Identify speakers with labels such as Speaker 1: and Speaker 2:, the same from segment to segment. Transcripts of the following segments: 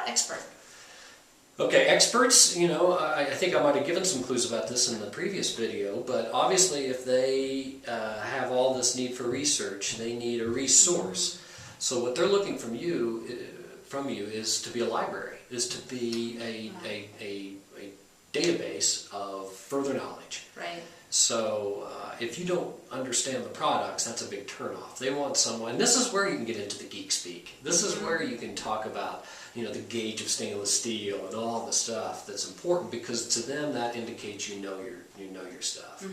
Speaker 1: about Expert?
Speaker 2: Okay, experts, you know, I think I might have given some clues about this in the previous video, but obviously if they have all this need for research, they need a resource. So what they're looking from you is to be a library, is to be a database of further knowledge.
Speaker 1: Right.
Speaker 2: So if you don't understand the products, that's a big turnoff. They want someone, and this is where you can get into the geek speak. This is where you can talk about, you know, the gauge of stainless steel and all the stuff that's important, because to them that indicates you know your stuff.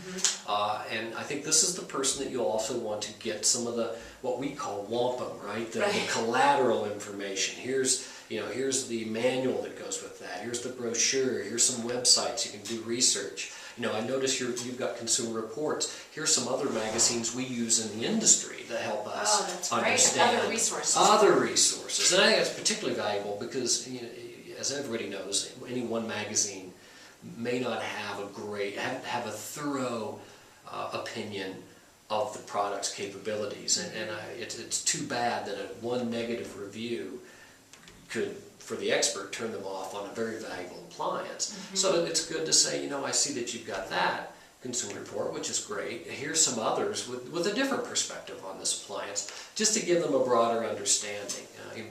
Speaker 2: And I think this is the person that you'll also want to get some of the what we call wampum, right? The collateral information. Here's the manual that goes with that. Here's the brochure. Here's some websites you can do research. You know, I notice you've got Consumer Reports. Here's some other magazines we use in the industry that help us understand
Speaker 1: other resources.
Speaker 2: Other resources, and I think that's particularly valuable because, you know, as everybody knows, any one magazine may not have a thorough opinion of the product's capabilities, and it's too bad that one negative review could, for the expert, turn them off on a very valuable appliance. So it's good to say, you know, I see that you've got that Consumer Report, which is great. Here's some others with a different perspective on this appliance, just to give them a broader understanding.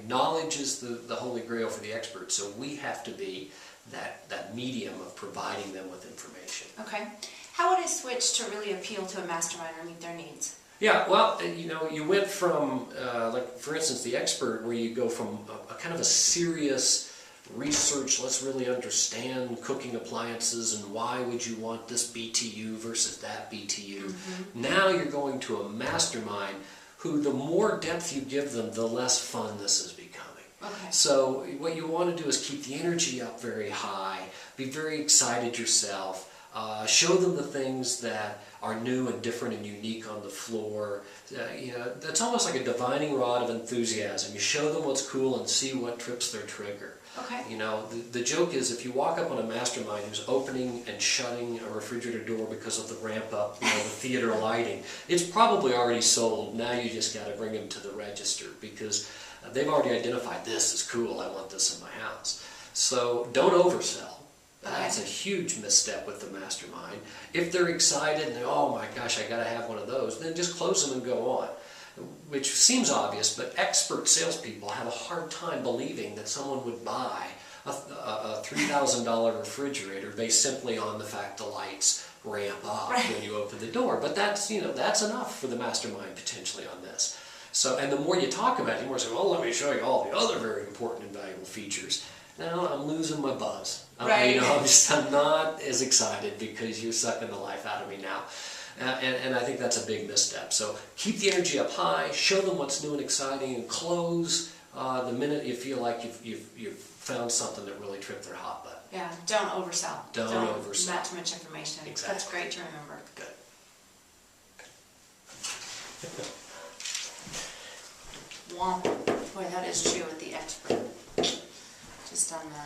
Speaker 2: Knowledge is the holy grail for the expert, so we have to be that medium of providing them with information.
Speaker 1: Okay. How would I switch to really appeal to a mastermind or meet their needs?
Speaker 2: Yeah, well, you know, you went from, like, for instance, the expert, where you go from a kind of a serious research, let's really understand cooking appliances and why would you want this BTU versus that BTU. Now you're going to a mastermind who, the more depth you give them, the less fun this is becoming.
Speaker 1: Okay.
Speaker 2: So what you want to do is keep the energy up very high, be very excited yourself, show them the things that are new and different and unique on the floor. You know, that's almost like a divining rod of enthusiasm. You show them what's cool and see what trips their trigger.
Speaker 1: Okay.
Speaker 2: You know, the joke is, if you walk up on a mastermind who's opening and shutting a refrigerator door because of the ramp up, you know, the theater lighting, it's probably already sold. Now you just got to bring them to the register, because they've already identified, this is cool, I want this in my house. So don't oversell. That's a huge misstep with the mastermind. If they're excited and oh my gosh, I got to have one of those, then just close them and go on. Which seems obvious, but expert salespeople have a hard time believing that someone would buy a $3,000 refrigerator based simply on the fact the lights ramp up when you open the door. But that's, you know, that's enough for the mastermind potentially on this. So, and the more you talk about it, the more you say, well, let me show you all the other very important and valuable features. Now I'm losing my buzz. You know, I'm not as excited because you're sucking the life out of me now. And I think that's a big misstep. So keep the energy up high, show them what's new and exciting, and close the minute you feel like you've found something that really tripped their hot button.
Speaker 1: Yeah, don't oversell.
Speaker 2: Don't oversell.
Speaker 1: Not too much information.
Speaker 2: Exactly.
Speaker 1: That's great to remember.
Speaker 2: Good.
Speaker 1: Womp. Boy, that is true with the expert. Just on the